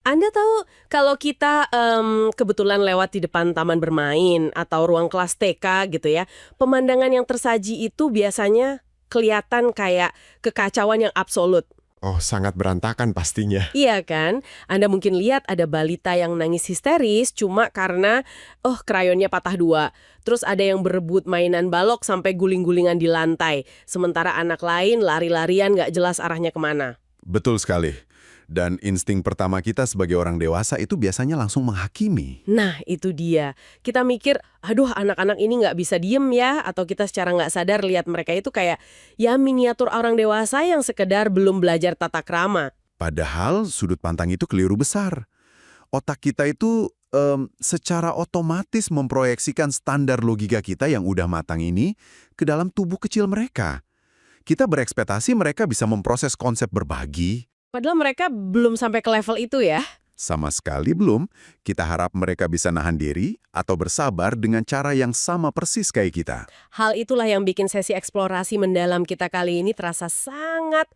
Anda tahu kalau kita kebetulan lewat di depan taman bermain atau ruang kelas TK gitu ya, pemandangan yang tersaji itu biasanya kelihatan kayak kekacauan yang absolut. Oh, sangat berantakan pastinya. Iya kan? Anda mungkin lihat ada balita yang nangis histeris cuma karena, oh krayonnya patah dua. Terus ada yang berebut mainan balok sampai guling-gulingan di lantai. Sementara anak lain lari-larian nggak jelas arahnya kemana. Betul sekali. Dan insting pertama kita sebagai orang dewasa itu biasanya langsung menghakimi. Nah, itu dia. Kita mikir, aduh anak-anak ini nggak bisa diem ya, atau kita secara nggak sadar lihat mereka itu kayak, ya miniatur orang dewasa yang sekedar belum belajar tata krama. Padahal sudut pandang itu keliru besar. Otak kita itu secara otomatis memproyeksikan standar logika kita yang udah matang ini ke dalam tubuh kecil mereka. Kita berekspektasi mereka bisa memproses konsep berbagi. Padahal mereka belum sampai ke level itu ya. Sama sekali belum. Kita harap mereka bisa nahan diri atau bersabar dengan cara yang sama persis kayak kita. Hal itulah yang bikin sesi eksplorasi mendalam kita kali ini terasa sangat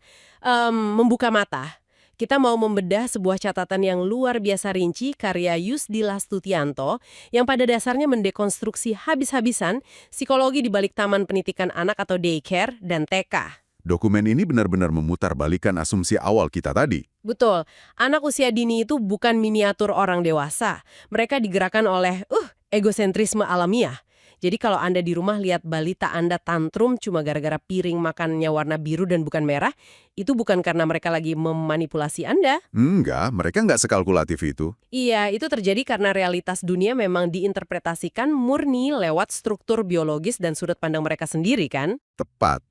membuka mata. Kita mau membedah sebuah catatan yang luar biasa rinci karya Yusdi Lastutianto yang pada dasarnya mendekonstruksi habis-habisan psikologi di balik taman penitikan anak atau daycare dan TK. Dokumen ini benar-benar memutarbalikkan asumsi awal kita tadi. Betul, anak usia dini itu bukan miniatur orang dewasa. Mereka digerakkan oleh egosentrisme alamiah. Jadi kalau Anda di rumah lihat balita Anda tantrum cuma gara-gara piring makannya warna biru dan bukan merah, itu bukan karena mereka lagi memanipulasi Anda. Enggak, mereka nggak sekalkulatif itu. Iya, itu terjadi karena realitas dunia memang diinterpretasikan murni lewat struktur biologis dan sudut pandang mereka sendiri kan? Tepat.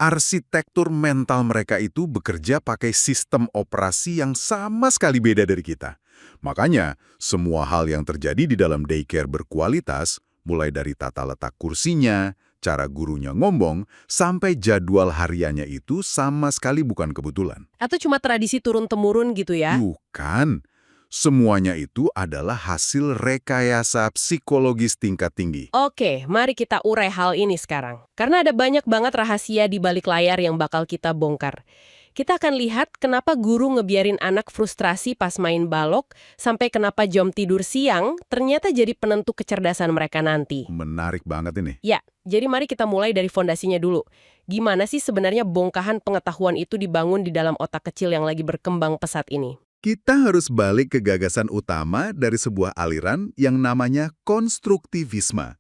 Arsitektur mental mereka itu bekerja pakai sistem operasi yang sama sekali beda dari kita. Makanya, semua hal yang terjadi di dalam daycare berkualitas, mulai dari tata letak kursinya, cara gurunya ngomong, sampai jadwal hariannya itu sama sekali bukan kebetulan. Atau cuma tradisi turun-temurun gitu ya? Bukan. Semuanya itu adalah hasil rekayasa psikologis tingkat tinggi. Oke, mari kita urai hal ini sekarang. Karena ada banyak banget rahasia di balik layar yang bakal kita bongkar. Kita akan lihat kenapa guru ngebiarin anak frustrasi pas main balok, sampai kenapa jam tidur siang ternyata jadi penentu kecerdasan mereka nanti. Menarik banget ini. Ya, jadi mari kita mulai dari fondasinya dulu. Gimana sih sebenarnya bongkahan pengetahuan itu dibangun di dalam otak kecil yang lagi berkembang pesat ini? Kita harus balik ke gagasan utama dari sebuah aliran yang namanya konstruktivisme.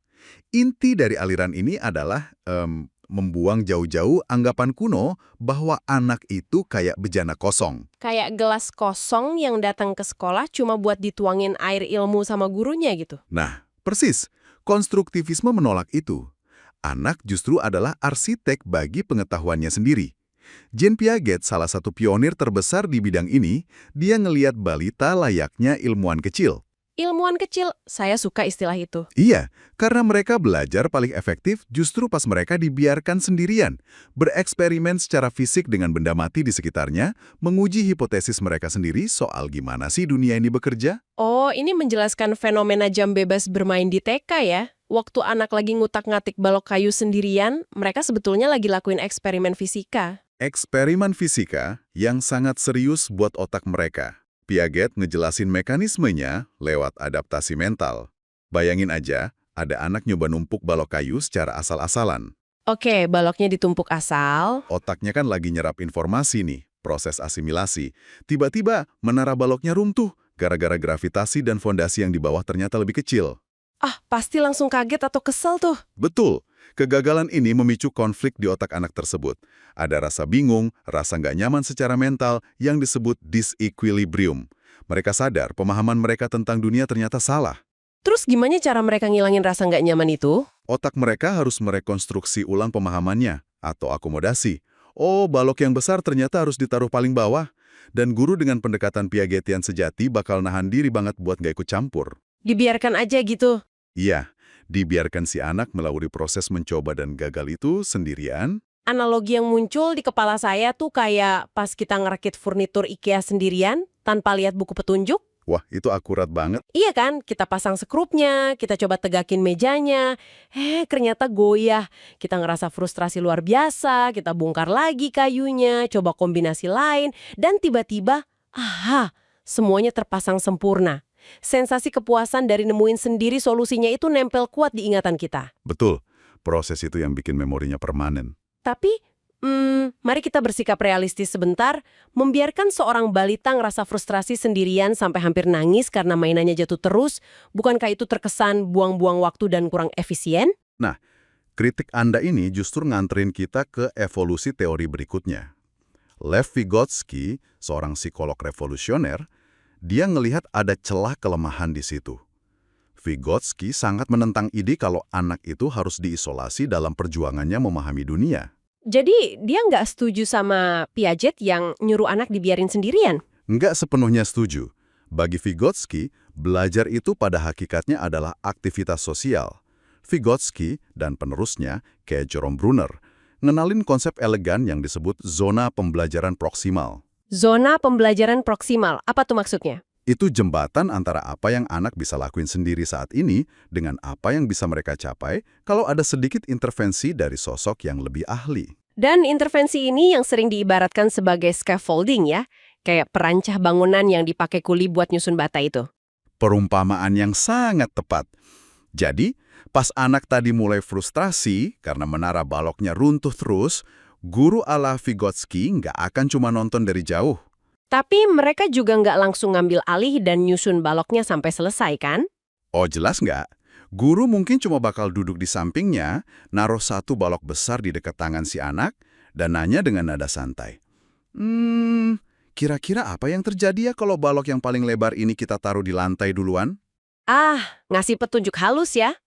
Inti dari aliran ini adalah membuang jauh-jauh anggapan kuno bahwa anak itu kayak bejana kosong. Kayak gelas kosong yang datang ke sekolah cuma buat dituangin air ilmu sama gurunya gitu. Nah, persis. Konstruktivisme menolak itu. Anak justru adalah arsitek bagi pengetahuannya sendiri. Jean Piaget, salah satu pionir terbesar di bidang ini, dia ngeliat balita layaknya ilmuwan kecil. Ilmuwan kecil, saya suka istilah itu. Iya, karena mereka belajar paling efektif justru pas mereka dibiarkan sendirian, bereksperimen secara fisik dengan benda mati di sekitarnya, menguji hipotesis mereka sendiri soal gimana sih dunia ini bekerja. Oh, ini menjelaskan fenomena jam bebas bermain di TK ya? Waktu anak lagi ngutak-ngatik balok kayu sendirian, mereka sebetulnya lagi lakuin eksperimen fisika. Eksperimen fisika yang sangat serius buat otak mereka. Piaget ngejelasin mekanismenya lewat adaptasi mental. Bayangin aja, ada anak nyoba numpuk balok kayu secara asal-asalan. Oke, baloknya ditumpuk asal. Otaknya kan lagi nyerap informasi nih, proses asimilasi. Tiba-tiba menara baloknya runtuh gara-gara gravitasi dan fondasi yang di bawah ternyata lebih kecil. Ah, pasti langsung kaget atau kesel tuh. Betul, kegagalan ini memicu konflik di otak anak tersebut. Ada rasa bingung, rasa nggak nyaman secara mental yang disebut disequilibrium. Mereka sadar pemahaman mereka tentang dunia ternyata salah. Terus gimana cara mereka ngilangin rasa nggak nyaman itu? Otak mereka harus merekonstruksi ulang pemahamannya atau akomodasi. Oh, balok yang besar ternyata harus ditaruh paling bawah. Dan guru dengan pendekatan Piagetian sejati bakal nahan diri banget buat nggak ikut campur. Dibiarkan aja gitu. Iya, dibiarkan si anak melalui proses mencoba dan gagal itu sendirian. Analogi yang muncul di kepala saya tuh kayak pas kita ngerakit furnitur IKEA sendirian, tanpa lihat buku petunjuk. Wah, itu akurat banget. Iya kan, kita pasang sekrupnya, kita coba tegakin mejanya, ternyata goyah. Kita ngerasa frustrasi luar biasa, kita bongkar lagi kayunya, coba kombinasi lain, dan tiba-tiba, aha, semuanya terpasang sempurna. Sensasi kepuasan dari nemuin sendiri solusinya itu nempel kuat di ingatan kita. Betul, proses itu yang bikin memorinya permanen. Tapi, mari kita bersikap realistis sebentar, membiarkan seorang balita ngerasa frustrasi sendirian sampai hampir nangis karena mainannya jatuh terus, bukankah itu terkesan buang-buang waktu dan kurang efisien? Nah, kritik Anda ini justru nganterin kita ke evolusi teori berikutnya. Lev Vygotsky, seorang psikolog revolusioner, dia ngelihat ada celah kelemahan di situ. Vygotsky sangat menentang ide kalau anak itu harus diisolasi dalam perjuangannya memahami dunia. Jadi, dia nggak setuju sama Piaget yang nyuruh anak dibiarin sendirian? Nggak sepenuhnya setuju. Bagi Vygotsky, belajar itu pada hakikatnya adalah aktivitas sosial. Vygotsky dan penerusnya, kayak Jerome Bruner, ngenalin konsep elegan yang disebut zona pembelajaran proksimal. Zona pembelajaran proksimal, apa tuh maksudnya? Itu jembatan antara apa yang anak bisa lakuin sendiri saat ini dengan apa yang bisa mereka capai kalau ada sedikit intervensi dari sosok yang lebih ahli. Dan intervensi ini yang sering diibaratkan sebagai scaffolding ya, kayak perancah bangunan yang dipakai kuli buat nyusun bata itu. Perumpamaan yang sangat tepat. Jadi, pas anak tadi mulai frustrasi karena menara baloknya runtuh terus, guru ala Vygotsky nggak akan cuma nonton dari jauh. Tapi mereka juga nggak langsung ngambil alih dan nyusun baloknya sampai selesai kan? Oh jelas nggak? Guru mungkin cuma bakal duduk di sampingnya, naruh satu balok besar di dekat tangan si anak, dan nanya dengan nada santai. Kira-kira apa yang terjadi ya kalau balok yang paling lebar ini kita taruh di lantai duluan? Ngasih petunjuk halus ya?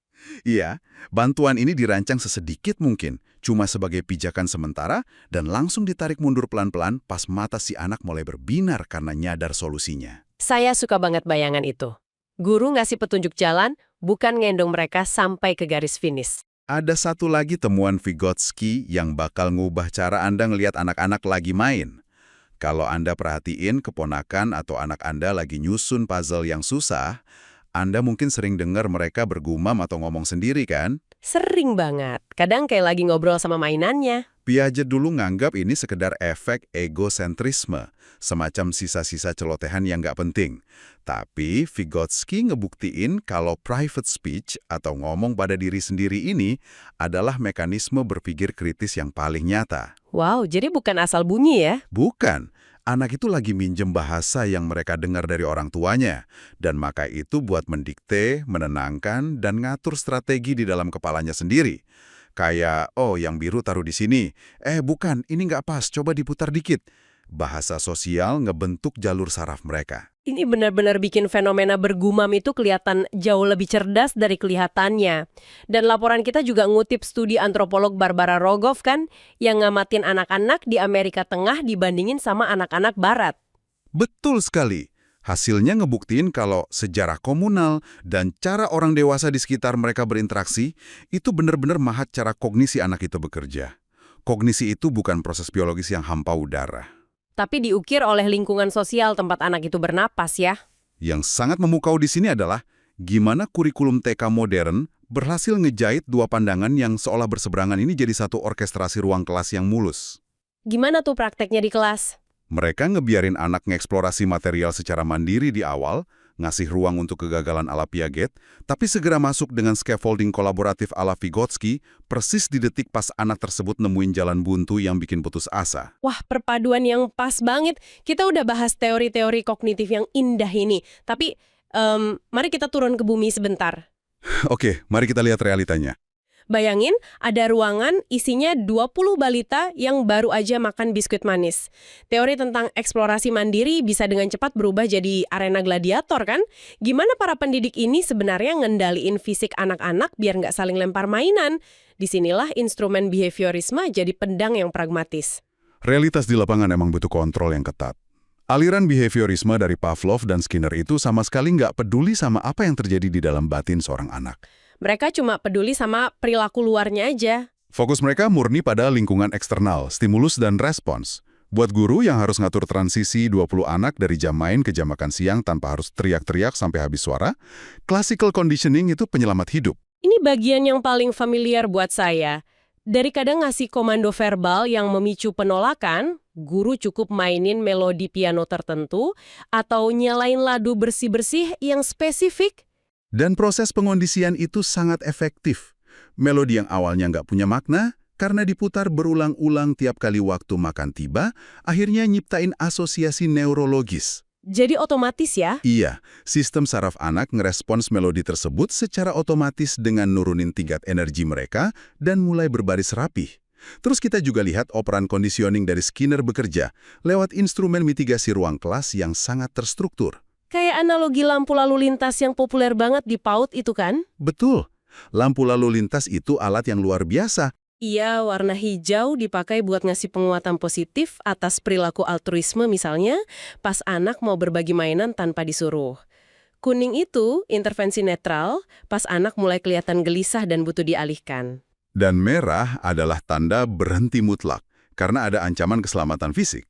Iya, bantuan ini dirancang sesedikit mungkin, cuma sebagai pijakan sementara dan langsung ditarik mundur pelan-pelan pas mata si anak mulai berbinar karena nyadar solusinya. Saya suka banget bayangan itu. Guru ngasih petunjuk jalan, bukan ngendong mereka sampai ke garis finish. Ada satu lagi temuan Vygotsky yang bakal ngubah cara Anda ngelihat anak-anak lagi main. Kalau Anda perhatiin keponakan atau anak Anda lagi nyusun puzzle yang susah, Anda mungkin sering dengar mereka bergumam atau ngomong sendiri kan? Sering banget. Kadang kayak lagi ngobrol sama mainannya. Piaget dulu nganggap ini sekedar efek egosentrisme, semacam sisa-sisa celotehan yang nggak penting. Tapi Vygotsky ngebuktiin kalau private speech atau ngomong pada diri sendiri ini adalah mekanisme berpikir kritis yang paling nyata. Wow, jadi bukan asal bunyi ya? Bukan. Anak itu lagi minjem bahasa yang mereka dengar dari orang tuanya, dan maka itu buat mendikte, menenangkan, dan ngatur strategi di dalam kepalanya sendiri. Kayak, oh yang biru taruh di sini, bukan, ini nggak pas, coba diputar dikit. Bahasa sosial ngebentuk jalur saraf mereka. Ini benar-benar bikin fenomena bergumam itu kelihatan jauh lebih cerdas dari kelihatannya. Dan laporan kita juga ngutip studi antropolog Barbara Rogov kan, yang ngamatin anak-anak di Amerika Tengah dibandingin sama anak-anak Barat. Betul sekali. Hasilnya ngebuktiin kalau sejarah komunal dan cara orang dewasa di sekitar mereka berinteraksi itu benar-benar mahat cara kognisi anak itu bekerja. Kognisi itu bukan proses biologis yang hampa udara. Tapi diukir oleh lingkungan sosial tempat anak itu bernapas ya. Yang sangat memukau di sini adalah gimana kurikulum TK modern berhasil ngejahit dua pandangan yang seolah berseberangan ini jadi satu orkestrasi ruang kelas yang mulus. Gimana tuh prakteknya di kelas? Mereka ngebiarin anak ngeksplorasi material secara mandiri di awal, ngasih ruang untuk kegagalan ala Piaget, tapi segera masuk dengan scaffolding kolaboratif ala Vygotsky, persis di detik pas anak tersebut nemuin jalan buntu yang bikin putus asa. Wah, perpaduan yang pas banget. Kita udah bahas teori-teori kognitif yang indah ini. Tapi, mari kita turun ke bumi sebentar. Oke, mari kita lihat realitanya. Bayangin, ada ruangan isinya 20 balita yang baru aja makan biskuit manis. Teori tentang eksplorasi mandiri bisa dengan cepat berubah jadi arena gladiator kan? Gimana para pendidik ini sebenarnya ngendaliin fisik anak-anak biar nggak saling lempar mainan? Disinilah instrumen behaviorisme jadi pedang yang pragmatis. Realitas di lapangan emang butuh kontrol yang ketat. Aliran behaviorisme dari Pavlov dan Skinner itu sama sekali nggak peduli sama apa yang terjadi di dalam batin seorang anak. Mereka cuma peduli sama perilaku luarnya aja. Fokus mereka murni pada lingkungan eksternal, stimulus dan respons. Buat guru yang harus ngatur transisi 20 anak dari jam main ke jam makan siang tanpa harus teriak-teriak sampai habis suara, classical conditioning itu penyelamat hidup. Ini bagian yang paling familiar buat saya. Dari kadang ngasih komando verbal yang memicu penolakan, guru cukup mainin melodi piano tertentu, atau nyalain ladu bersih-bersih yang spesifik. Dan proses pengondisian itu sangat efektif. Melodi yang awalnya nggak punya makna, karena diputar berulang-ulang tiap kali waktu makan tiba, akhirnya nyiptain asosiasi neurologis. Jadi otomatis ya. Iya, sistem saraf anak ngerespons melodi tersebut secara otomatis dengan nurunin tingkat energi mereka dan mulai berbaris rapih. Terus kita juga lihat operan conditioning dari Skinner bekerja lewat instrumen mitigasi ruang kelas yang sangat terstruktur. Kayak analogi lampu lalu lintas yang populer banget di PAUD itu kan? Betul, lampu lalu lintas itu alat yang luar biasa. Iya, warna hijau dipakai buat ngasih penguatan positif atas perilaku altruisme misalnya, pas anak mau berbagi mainan tanpa disuruh. Kuning itu intervensi netral, pas anak mulai kelihatan gelisah dan butuh dialihkan. Dan merah adalah tanda berhenti mutlak, karena ada ancaman keselamatan fisik.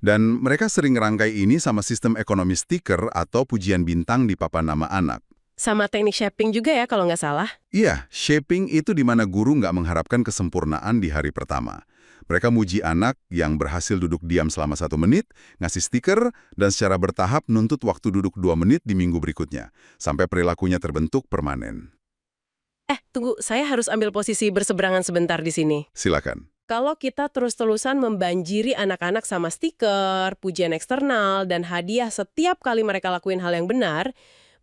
Dan mereka sering rangkai ini sama sistem ekonomi stiker atau pujian bintang di papan nama anak. Sama teknik shaping juga ya kalau nggak salah. Iya, shaping itu di mana guru nggak mengharapkan kesempurnaan di hari pertama. Mereka muji anak yang berhasil duduk diam selama 1 menit, ngasih stiker, dan secara bertahap nuntut waktu duduk 2 menit di minggu berikutnya, sampai perilakunya terbentuk permanen. Tunggu, saya harus ambil posisi berseberangan sebentar di sini. Silakan. Kalau kita terus-terusan membanjiri anak-anak sama stiker, pujian eksternal, dan hadiah setiap kali mereka lakuin hal yang benar,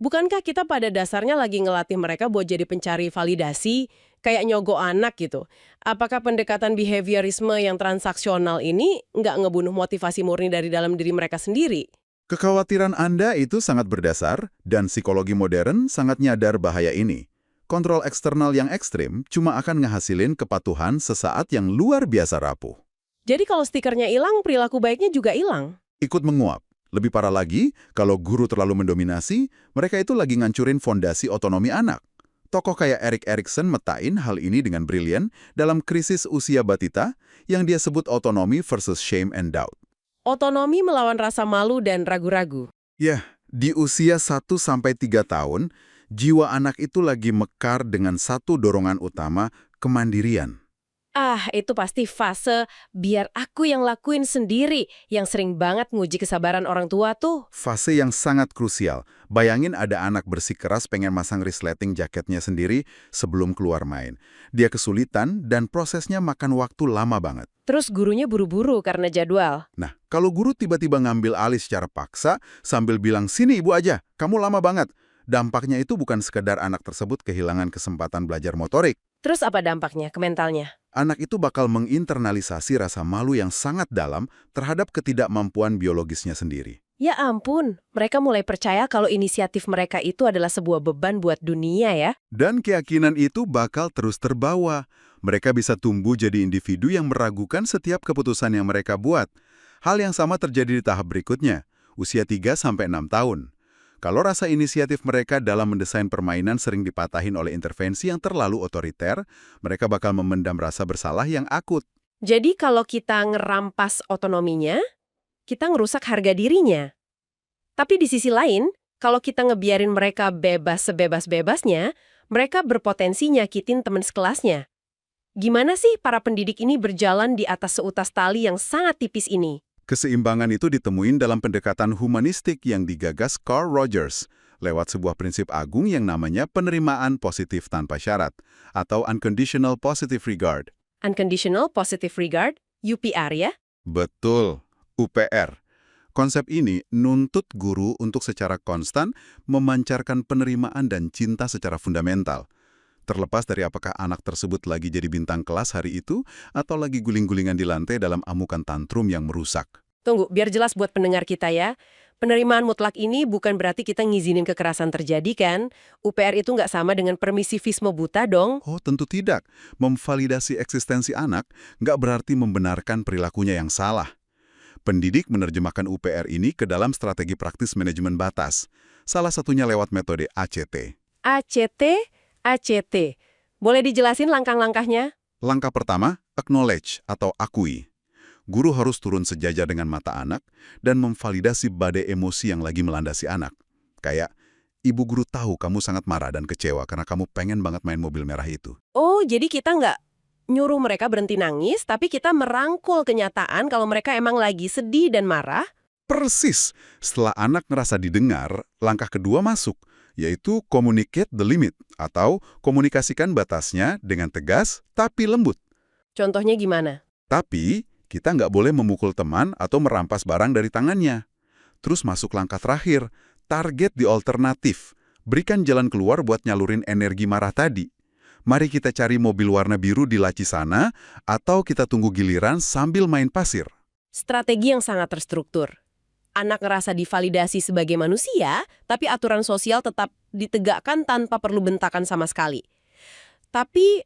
bukankah kita pada dasarnya lagi ngelatih mereka buat jadi pencari validasi, kayak nyogok anak gitu? Apakah pendekatan behaviorisme yang transaksional ini nggak ngebunuh motivasi murni dari dalam diri mereka sendiri? Kekhawatiran Anda itu sangat berdasar, dan psikologi modern sangat nyadar bahaya ini. Kontrol eksternal yang ekstrim cuma akan ngehasilin kepatuhan sesaat yang luar biasa rapuh. Jadi kalau stikernya hilang, perilaku baiknya juga hilang. Ikut menguap. Lebih parah lagi, kalau guru terlalu mendominasi, mereka itu lagi ngancurin fondasi otonomi anak. Tokoh kayak Erik Erikson metain hal ini dengan brilian dalam Krisis Usia Batita yang dia sebut otonomi versus shame and doubt. Otonomi melawan rasa malu dan ragu-ragu. Ya, di usia 1-3 tahun, jiwa anak itu lagi mekar dengan satu dorongan utama, kemandirian. Itu pasti fase biar aku yang lakuin sendiri, yang sering banget nguji kesabaran orang tua tuh. Fase yang sangat krusial. Bayangin ada anak bersikeras pengen masang resleting jaketnya sendiri sebelum keluar main. Dia kesulitan dan prosesnya makan waktu lama banget. Terus gurunya buru-buru karena jadwal. Nah, kalau guru tiba-tiba ngambil alih secara paksa sambil bilang, "Sini ibu aja, kamu lama banget." Dampaknya itu bukan sekedar anak tersebut kehilangan kesempatan belajar motorik. Terus apa dampaknya ke mentalnya? Anak itu bakal menginternalisasi rasa malu yang sangat dalam terhadap ketidakmampuan biologisnya sendiri. Ya ampun, mereka mulai percaya kalau inisiatif mereka itu adalah sebuah beban buat dunia ya. Dan keyakinan itu bakal terus terbawa. Mereka bisa tumbuh jadi individu yang meragukan setiap keputusan yang mereka buat. Hal yang sama terjadi di tahap berikutnya, usia 3-6 tahun. Kalau rasa inisiatif mereka dalam mendesain permainan sering dipatahin oleh intervensi yang terlalu otoriter, mereka bakal memendam rasa bersalah yang akut. Jadi kalau kita ngerampas otonominya, kita ngerusak harga dirinya. Tapi di sisi lain, kalau kita ngebiarin mereka bebas sebebas-bebasnya, mereka berpotensi nyakitin teman sekelasnya. Gimana sih para pendidik ini berjalan di atas seutas tali yang sangat tipis ini? Keseimbangan itu ditemuin dalam pendekatan humanistik yang digagas Carl Rogers lewat sebuah prinsip agung yang namanya penerimaan positif tanpa syarat atau Unconditional Positive Regard. Unconditional Positive Regard, UPR ya? Betul, UPR. Konsep ini nuntut guru untuk secara konstan memancarkan penerimaan dan cinta secara fundamental. Terlepas dari apakah anak tersebut lagi jadi bintang kelas hari itu atau lagi guling-gulingan di lantai dalam amukan tantrum yang merusak. Tunggu, biar jelas buat pendengar kita ya. Penerimaan mutlak ini bukan berarti kita ngizinin kekerasan terjadi kan? UPR itu nggak sama dengan permisivisme buta dong. Oh, tentu tidak. Memvalidasi eksistensi anak nggak berarti membenarkan perilakunya yang salah. Pendidik menerjemahkan UPR ini ke dalam strategi praktis manajemen batas. Salah satunya lewat metode ACT. ACT. Boleh dijelasin langkah-langkahnya? Langkah pertama, acknowledge atau akui. Guru harus turun sejajar dengan mata anak dan memvalidasi badai emosi yang lagi melandasi anak. Kayak, ibu guru tahu kamu sangat marah dan kecewa karena kamu pengen banget main mobil merah itu. Oh, jadi kita nggak nyuruh mereka berhenti nangis, tapi kita merangkul kenyataan kalau mereka emang lagi sedih dan marah. Persis. Setelah anak ngerasa didengar, langkah kedua masuk, yaitu communicate the limit, atau komunikasikan batasnya dengan tegas tapi lembut. Contohnya gimana? Tapi, kita nggak boleh memukul teman atau merampas barang dari tangannya. Terus masuk langkah terakhir, target di alternatif. Berikan jalan keluar buat nyalurin energi marah tadi. Mari kita cari mobil warna biru di laci sana, atau kita tunggu giliran sambil main pasir. Strategi yang sangat terstruktur. Anak ngerasa divalidasi sebagai manusia, tapi aturan sosial tetap ditegakkan tanpa perlu bentakan sama sekali. Tapi,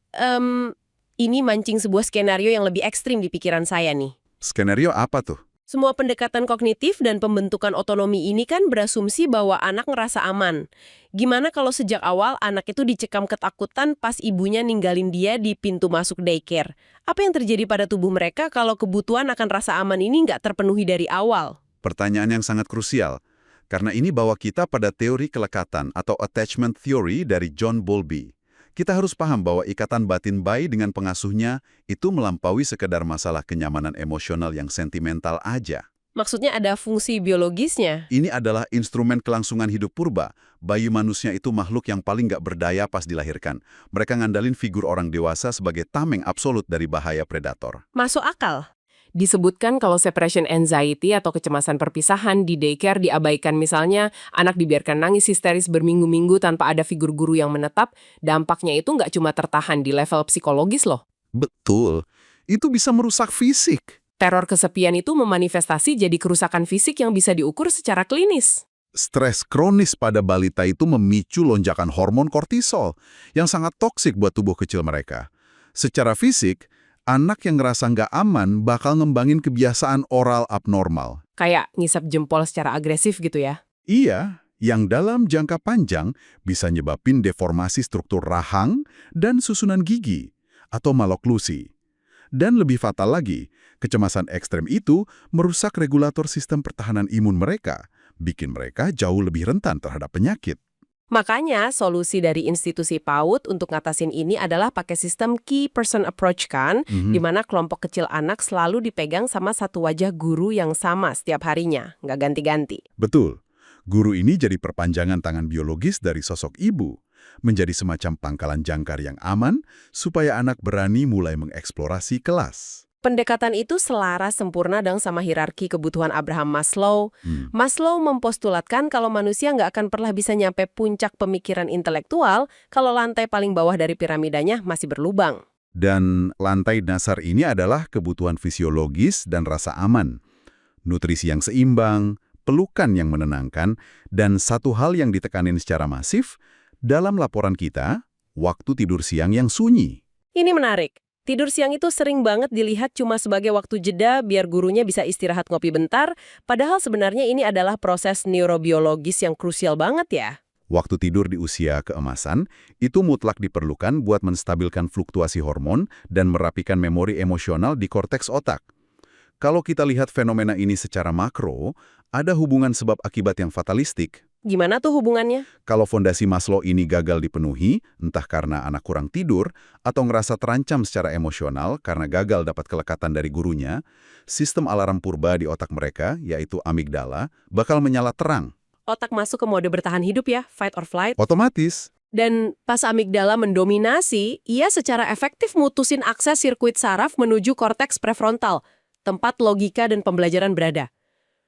ini mancing sebuah skenario yang lebih ekstrim di pikiran saya nih. Skenario apa tuh? Semua pendekatan kognitif dan pembentukan otonomi ini kan berasumsi bahwa anak ngerasa aman. Gimana kalau sejak awal anak itu dicekam ketakutan pas ibunya ninggalin dia di pintu masuk daycare? Apa yang terjadi pada tubuh mereka kalau kebutuhan akan rasa aman ini nggak terpenuhi dari awal? Pertanyaan yang sangat krusial, karena ini bawa kita pada teori kelekatan atau attachment theory dari John Bowlby. Kita harus paham bahwa ikatan batin bayi dengan pengasuhnya itu melampaui sekedar masalah kenyamanan emosional yang sentimental aja. Maksudnya ada fungsi biologisnya? Ini adalah instrumen kelangsungan hidup purba. Bayi manusia itu makhluk yang paling nggak berdaya pas dilahirkan. Mereka ngandalin figur orang dewasa sebagai tameng absolut dari bahaya predator. Masuk akal. Disebutkan kalau separation anxiety atau kecemasan perpisahan di daycare diabaikan, misalnya anak dibiarkan nangis histeris berminggu-minggu tanpa ada figur guru yang menetap, dampaknya itu nggak cuma tertahan di level psikologis loh. Betul, itu bisa merusak fisik. Teror kesepian itu memanifestasi jadi kerusakan fisik yang bisa diukur secara klinis. Stres kronis pada balita itu memicu lonjakan hormon kortisol yang sangat toksik buat tubuh kecil mereka. Secara fisik, anak yang ngerasa nggak aman bakal ngembangin kebiasaan oral abnormal. Kayak ngisap jempol secara agresif gitu ya. Iya, yang dalam jangka panjang bisa nyebabin deformasi struktur rahang dan susunan gigi atau maloklusi. Dan lebih fatal lagi, kecemasan ekstrem itu merusak regulator sistem pertahanan imun mereka, bikin mereka jauh lebih rentan terhadap penyakit. Makanya solusi dari institusi PAUD untuk ngatasin ini adalah pakai sistem key person approach kan, di mana kelompok kecil anak selalu dipegang sama satu wajah guru yang sama setiap harinya, nggak ganti-ganti. Betul. Guru ini jadi perpanjangan tangan biologis dari sosok ibu, menjadi semacam pangkalan jangkar yang aman supaya anak berani mulai mengeksplorasi kelas. Pendekatan itu selaras sempurna dong sama hierarki kebutuhan Abraham Maslow. Maslow mempostulatkan kalau manusia nggak akan pernah bisa nyampe puncak pemikiran intelektual kalau lantai paling bawah dari piramidanya masih berlubang. Dan lantai dasar ini adalah kebutuhan fisiologis dan rasa aman. Nutrisi yang seimbang, pelukan yang menenangkan, dan satu hal yang ditekanin secara masif, dalam laporan kita, waktu tidur siang yang sunyi. Ini menarik. Tidur siang itu sering banget dilihat cuma sebagai waktu jeda biar gurunya bisa istirahat ngopi bentar, padahal sebenarnya ini adalah proses neurobiologis yang krusial banget ya. Waktu tidur di usia keemasan itu mutlak diperlukan buat menstabilkan fluktuasi hormon dan merapikan memori emosional di korteks otak. Kalau kita lihat fenomena ini secara makro, ada hubungan sebab akibat yang fatalistik. Gimana tuh hubungannya? Kalau fondasi Maslow ini gagal dipenuhi, entah karena anak kurang tidur atau ngerasa terancam secara emosional karena gagal dapat kelekatan dari gurunya, sistem alarm purba di otak mereka, yaitu amigdala, bakal menyala terang. Otak masuk ke mode bertahan hidup ya, fight or flight. Otomatis. Dan pas amigdala mendominasi, ia secara efektif mutusin akses sirkuit saraf menuju korteks prefrontal, tempat logika dan pembelajaran berada.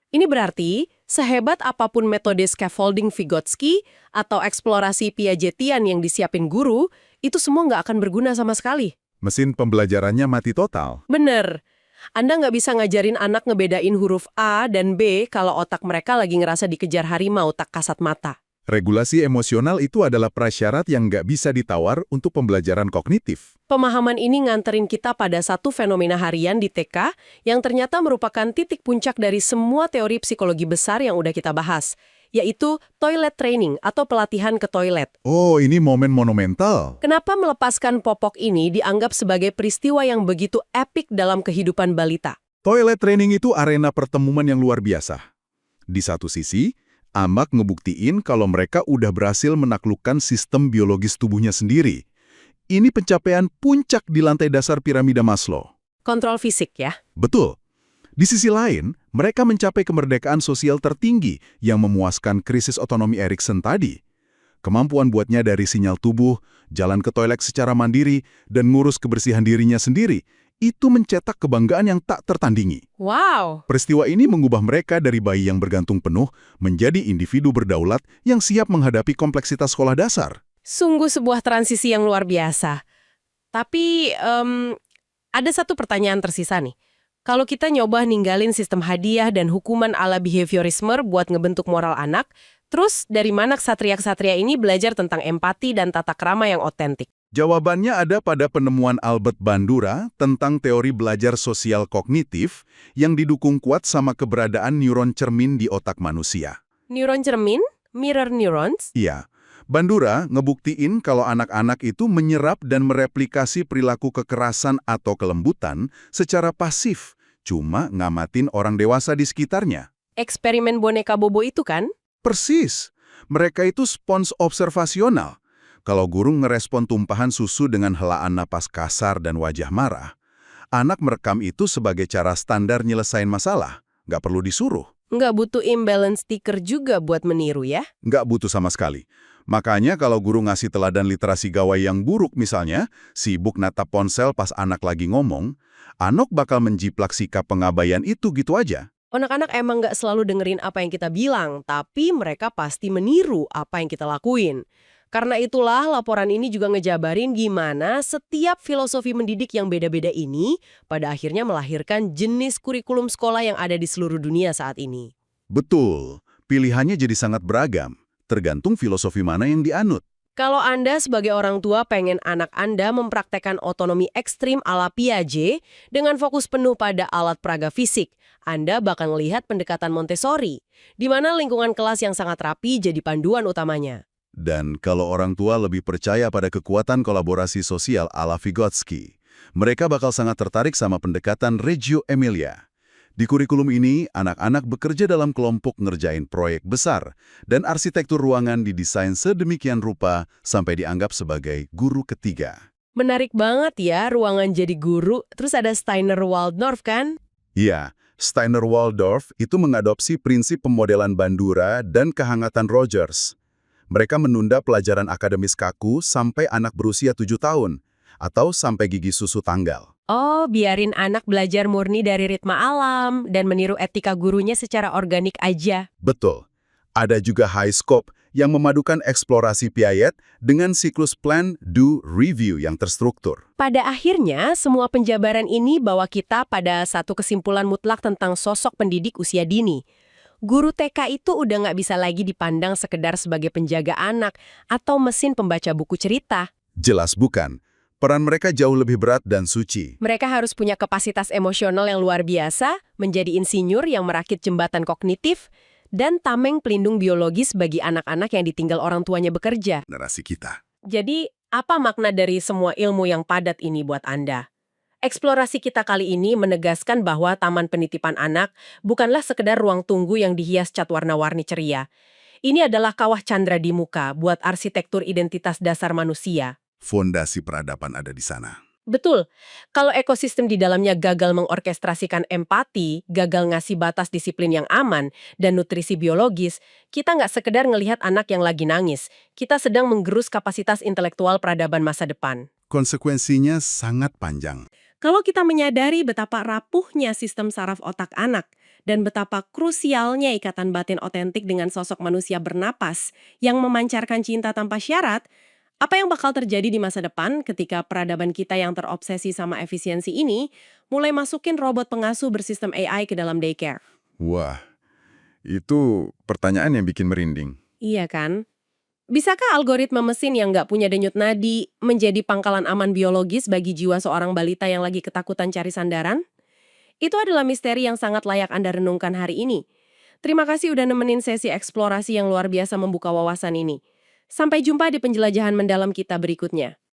Ini berarti, sehebat apapun metode scaffolding Vygotsky atau eksplorasi Piagetian yang disiapin guru, itu semua nggak akan berguna sama sekali. Mesin pembelajarannya mati total. Bener. Anda nggak bisa ngajarin anak ngebedain huruf A dan B kalau otak mereka lagi ngerasa dikejar harimau tak kasat mata. Regulasi emosional itu adalah prasyarat yang nggak bisa ditawar untuk pembelajaran kognitif. Pemahaman ini nganterin kita pada satu fenomena harian di TK yang ternyata merupakan titik puncak dari semua teori psikologi besar yang udah kita bahas, yaitu toilet training atau pelatihan ke toilet. Oh, ini momen monumental. Kenapa melepaskan popok ini dianggap sebagai peristiwa yang begitu epik dalam kehidupan balita? Toilet training itu arena pertemuan yang luar biasa. Di satu sisi, anak ngebuktiin kalau mereka udah berhasil menaklukkan sistem biologis tubuhnya sendiri. Ini pencapaian puncak di lantai dasar piramida Maslow. Kontrol fisik ya. Betul. Di sisi lain, mereka mencapai kemerdekaan sosial tertinggi yang memuaskan krisis otonomi Erikson tadi. Kemampuan buatnya dari sinyal tubuh, jalan ke toilet secara mandiri, dan ngurus kebersihan dirinya sendiri, itu mencetak kebanggaan yang tak tertandingi. Wow. Peristiwa ini mengubah mereka dari bayi yang bergantung penuh menjadi individu berdaulat yang siap menghadapi kompleksitas sekolah dasar. Sungguh sebuah transisi yang luar biasa. Tapi ada satu pertanyaan tersisa nih. Kalau kita nyoba ninggalin sistem hadiah dan hukuman ala behaviorisme buat ngebentuk moral anak, terus dari mana ksatria-ksatria ini belajar tentang empati dan tata krama yang otentik? Jawabannya ada pada penemuan Albert Bandura tentang teori belajar sosial kognitif yang didukung kuat sama keberadaan neuron cermin di otak manusia. Neuron cermin? Mirror neurons? Iya, Bandura ngebuktiin kalau anak-anak itu menyerap dan mereplikasi perilaku kekerasan atau kelembutan secara pasif, cuma ngamatin orang dewasa di sekitarnya. Eksperimen boneka Bobo itu kan? Persis, mereka itu spons observasional. Kalau guru ngerespon tumpahan susu dengan helaan napas kasar dan wajah marah, anak merekam itu sebagai cara standar nyelesain masalah, nggak perlu disuruh. Nggak butuh imbalance sticker juga buat meniru ya? Nggak butuh sama sekali. Makanya kalau guru ngasih teladan literasi gawai yang buruk misalnya, sibuk natap ponsel pas anak lagi ngomong, anak bakal menjiplak sikap pengabaian itu gitu aja. Anak-anak emang nggak selalu dengerin apa yang kita bilang, tapi mereka pasti meniru apa yang kita lakuin. Karena itulah laporan ini juga ngejabarin gimana setiap filosofi mendidik yang beda-beda ini pada akhirnya melahirkan jenis kurikulum sekolah yang ada di seluruh dunia saat ini. Betul, pilihannya jadi sangat beragam, tergantung filosofi mana yang dianut. Kalau Anda sebagai orang tua pengen anak Anda mempraktekkan otonomi ekstrim ala Piaget dengan fokus penuh pada alat peraga fisik, Anda bakal melihat pendekatan Montessori, di mana lingkungan kelas yang sangat rapi jadi panduan utamanya. Dan kalau orang tua lebih percaya pada kekuatan kolaborasi sosial ala Vygotsky, mereka bakal sangat tertarik sama pendekatan Reggio Emilia. Di kurikulum ini, anak-anak bekerja dalam kelompok ngerjain proyek besar, dan arsitektur ruangan didesain sedemikian rupa sampai dianggap sebagai guru ketiga. Menarik banget ya ruangan jadi guru, terus ada Steiner-Waldorf kan? Iya, Steiner-Waldorf itu mengadopsi prinsip pemodelan Bandura dan kehangatan Rogers. Mereka menunda pelajaran akademis kaku sampai anak berusia 7 tahun, atau sampai gigi susu tanggal. Oh, biarin anak belajar murni dari ritme alam dan meniru etika gurunya secara organik aja. Betul. Ada juga high scope yang memadukan eksplorasi Piaget dengan siklus plan, do, review yang terstruktur. Pada akhirnya, semua penjabaran ini bawa kita pada satu kesimpulan mutlak tentang sosok pendidik usia dini. Guru TK itu udah nggak bisa lagi dipandang sekedar sebagai penjaga anak atau mesin pembaca buku cerita. Jelas bukan. Peran mereka jauh lebih berat dan suci. Mereka harus punya kapasitas emosional yang luar biasa, menjadi insinyur yang merakit jembatan kognitif, dan tameng pelindung biologis bagi anak-anak yang ditinggal orang tuanya bekerja. Generasi kita. Jadi, apa makna dari semua ilmu yang padat ini buat Anda? Eksplorasi kita kali ini menegaskan bahwa Taman Penitipan Anak bukanlah sekedar ruang tunggu yang dihias cat warna-warni ceria. Ini adalah kawah candra di muka buat arsitektur identitas dasar manusia. Fondasi peradaban ada di sana. Betul, kalau ekosistem di dalamnya gagal mengorkestrasikan empati, gagal ngasih batas disiplin yang aman, dan nutrisi biologis, kita nggak sekedar ngelihat anak yang lagi nangis, kita sedang menggerus kapasitas intelektual peradaban masa depan. Konsekuensinya sangat panjang. Kalau kita menyadari betapa rapuhnya sistem saraf otak anak dan betapa krusialnya ikatan batin otentik dengan sosok manusia bernapas yang memancarkan cinta tanpa syarat, apa yang bakal terjadi di masa depan ketika peradaban kita yang terobsesi sama efisiensi ini mulai masukin robot pengasuh bersistem AI ke dalam daycare? Wah, itu pertanyaan yang bikin merinding. Iya kan? Bisakah algoritma mesin yang nggak punya denyut nadi menjadi pangkalan aman biologis bagi jiwa seorang balita yang lagi ketakutan cari sandaran? Itu adalah misteri yang sangat layak Anda renungkan hari ini. Terima kasih udah nemenin sesi eksplorasi yang luar biasa membuka wawasan ini. Sampai jumpa di penjelajahan mendalam kita berikutnya.